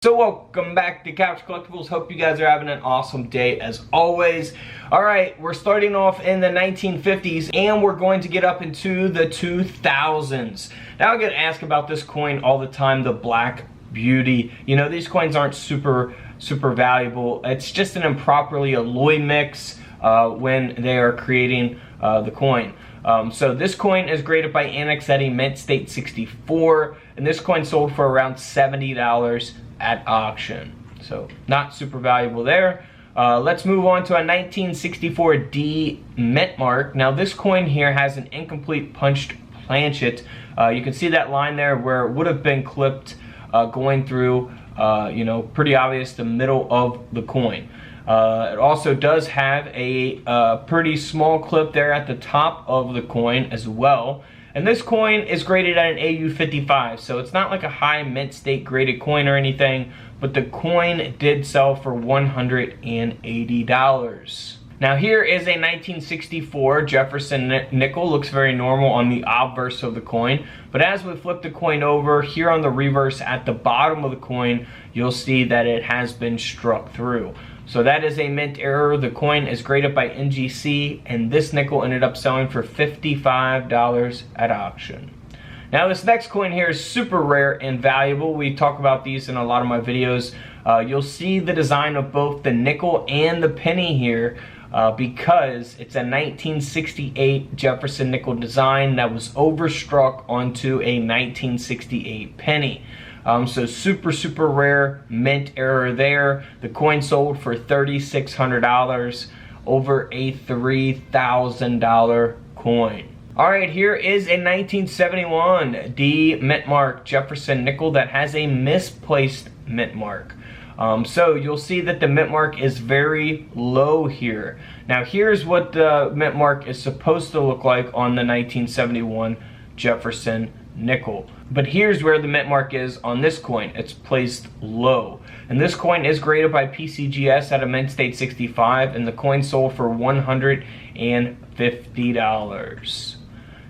So welcome back to Couch Collectibles. Hope you guys are having an awesome day as always. Alright, we're starting off in the 1950s and we're going to get up into the 2000s. Now I get asked about this coin all the time, the Black Beauty. You know, these coins aren't super valuable. It's just an improperly alloy mix when they are creating the coin. So this coin is graded by Annexetti Mint State 64, and this coin sold for around $70 at auction. So not super valuable there. Let's move on to a 1964 D mint mark. Now this coin here has an incomplete punched planchet. You can see that line there where it would have been clipped going through, you know, pretty obvious the middle of the coin. It also does have a pretty small clip there at the top of the coin as well. And this coin is graded at an AU 55, so it's not like a high mint state graded coin or anything, but the coin did sell for $180. Now here is a 1964 Jefferson Nickel. Looks very normal on the obverse of the coin, but as we flip the coin over, here on the reverse at the bottom of the coin, you'll see that it has been struck through. So that is a mint error. The coin is graded by NGC, and this nickel ended up selling for $55 at auction. Now this next coin here is super rare and valuable. We talk about these in a lot of my videos. You'll see the design of both the nickel and the penny here because it's a 1968 Jefferson Nickel design that was overstruck onto a 1968 penny. So super rare mint error there. The coin sold for $3,600, over a $3,000 coin. Alright, here is a 1971 D mint mark Jefferson Nickel that has a misplaced mint mark. So you'll see that the mint mark is very low here. Now here's what the mint mark is supposed to look like on the 1971 Jefferson Nickel. But here's where the mint mark is on this coin. It's placed low. And this coin is graded by PCGS at a mint state 65, and the coin sold for $150.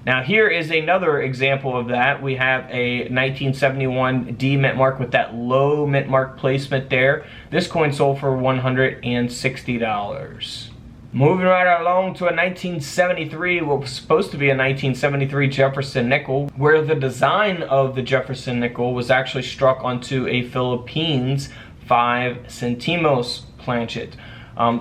Now here is another example of that. We have a 1971 D mint mark with that low mint mark placement there. This coin sold for $160. Moving right along to a 1973, what was supposed to be a 1973 Jefferson Nickel, where the design of the Jefferson Nickel was actually struck onto a Philippines 5 centimos planchet.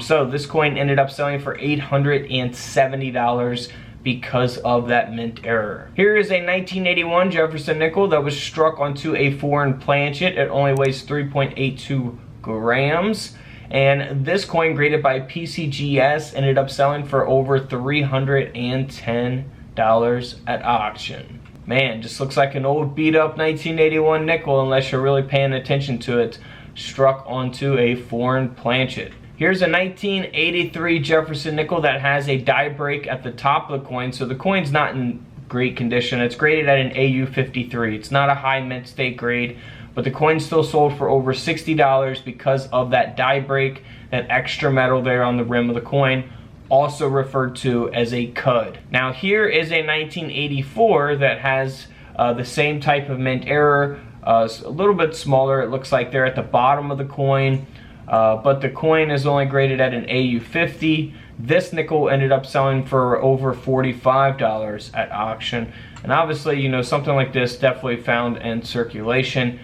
So this coin ended up selling for $870 because of that mint error. Here is a 1981 Jefferson Nickel that was struck onto a foreign planchet. It only weighs 3.82 grams. And this coin, graded by PCGS, ended up selling for over $310 at auction. Man, just looks like an old beat up 1981 nickel unless you're really paying attention to it, struck onto a foreign planchet. Here's a 1983 Jefferson Nickel that has a die break at the top of the coin, so the coin's not in great condition. It's graded at an AU 53. It's not a high mint state grade, but the coin still sold for over $60 because of that die break, that extra metal there on the rim of the coin, also referred to as a cud. Now here is a 1984 that has the same type of mint error, a little bit smaller. It looks like they're at the bottom of the coin, but the coin is only graded at an AU 50. This nickel ended up selling for over $45 at auction. And obviously, you know, something like this definitely found in circulation.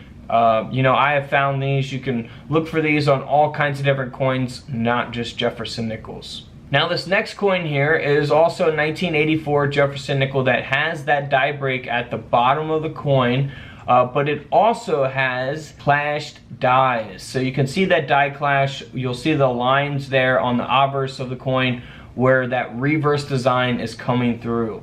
You know, I have found these. You can look for these on all kinds of different coins, not just Jefferson Nickels. Now this next coin here is also a 1984 Jefferson Nickel that has that die break at the bottom of the coin, but it also has clashed dies. So you can see that die clash. You'll see the lines there on the obverse of the coin where that reverse design is coming through.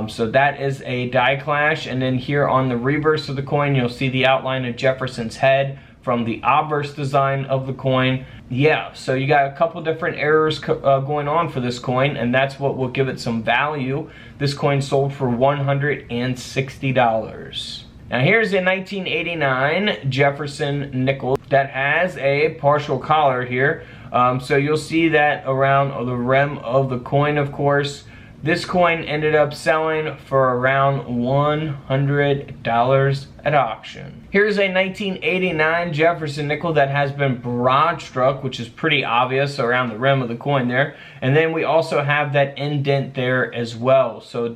So that is a die clash, and then here on the reverse of the coin you'll see the outline of Jefferson's head from the obverse design of the coin. Yeah, so you got a couple different errors going on for this coin, and that's what will give it some value. This coin sold for $160. Now here's a 1989 Jefferson Nickel that has a partial collar here. So you'll see that around the rim of the coin, of course. This coin ended up selling for around $100 at auction. Here's a 1989 Jefferson Nickel that has been broad struck, which is pretty obvious around the rim of the coin there. And then we also have that indent there as well. So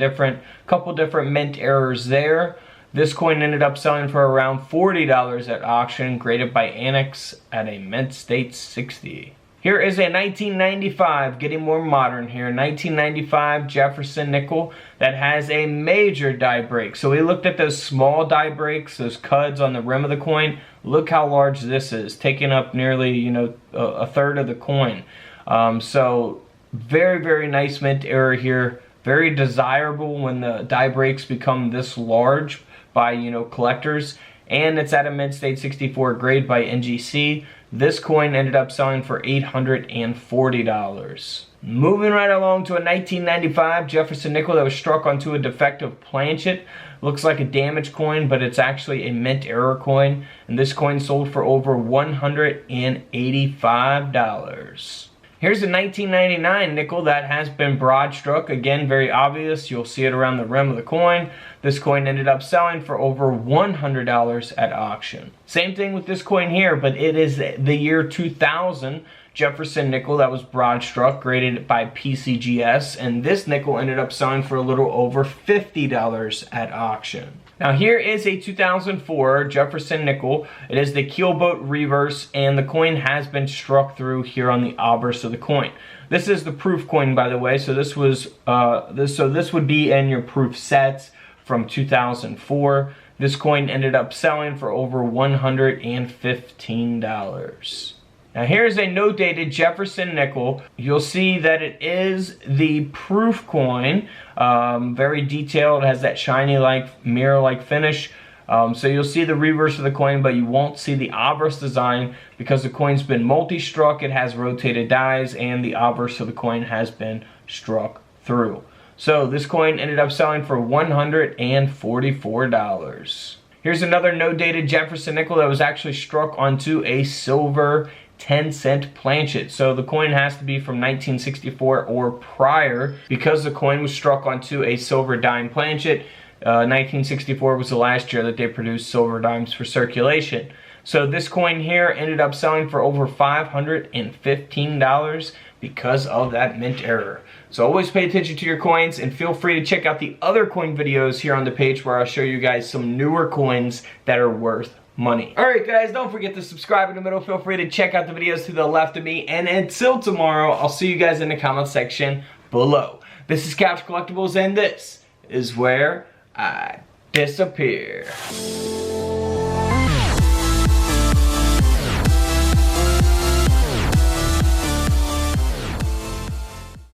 couple different mint errors there. This coin ended up selling for around $40 at auction, graded by Annex at a mint state 60. Here is a 1995, getting more modern here, 1995 Jefferson Nickel that has a major die break. So we looked at those small die breaks, those cuds on the rim of the coin. Look how large this is, taking up nearly, a third of the coin. So very, very nice mint error here. Very desirable when the die breaks become this large by, collectors. And it's at a mint state 64 grade by NGC. This coin ended up selling for $840. Moving right along to a 1995 Jefferson Nickel that was struck onto a defective planchet. Looks like a damaged coin, but it's actually a mint error coin. And this coin sold for over $185. Here's a 1999 nickel that has been broad struck. Again, very obvious. You'll see it around the rim of the coin. This coin ended up selling for over $100 at auction. Same thing with this coin here, but it is the year 2000 Jefferson Nickel that was broad struck, graded by PCGS, and this nickel ended up selling for a little over $50 at auction. Now here is a 2004 Jefferson Nickel. It is the keelboat reverse, and the coin has been struck through here on the obverse of the coin. This is the proof coin, by the way. So this was this would be in your proof sets from 2004. This coin ended up selling for over $115. Now here's a no-dated Jefferson Nickel. You'll see that it is the proof coin. Very detailed, it has that shiny like mirror-like finish. So you'll see the reverse of the coin, but you won't see the obverse design because the coin's been multi-struck, it has rotated dies, and the obverse of the coin has been struck through. So this coin ended up selling for $144. Here's another no-dated Jefferson Nickel that was actually struck onto a silver 10-cent planchet. So the coin has to be from 1964 or prior because the coin was struck onto a silver dime planchet. 1964 was the last year that they produced silver dimes for circulation. So this coin here ended up selling for over $515 because of that mint error. So always pay attention to your coins, and feel free to check out the other coin videos here on the page where I'll show you guys some newer coins that are worth money. Alright guys, don't forget to subscribe in the middle. Feel free to check out the videos to the left of me, and until tomorrow, I'll see you guys in the comment section below. This is Couch Collectibles, and this is where I disappear.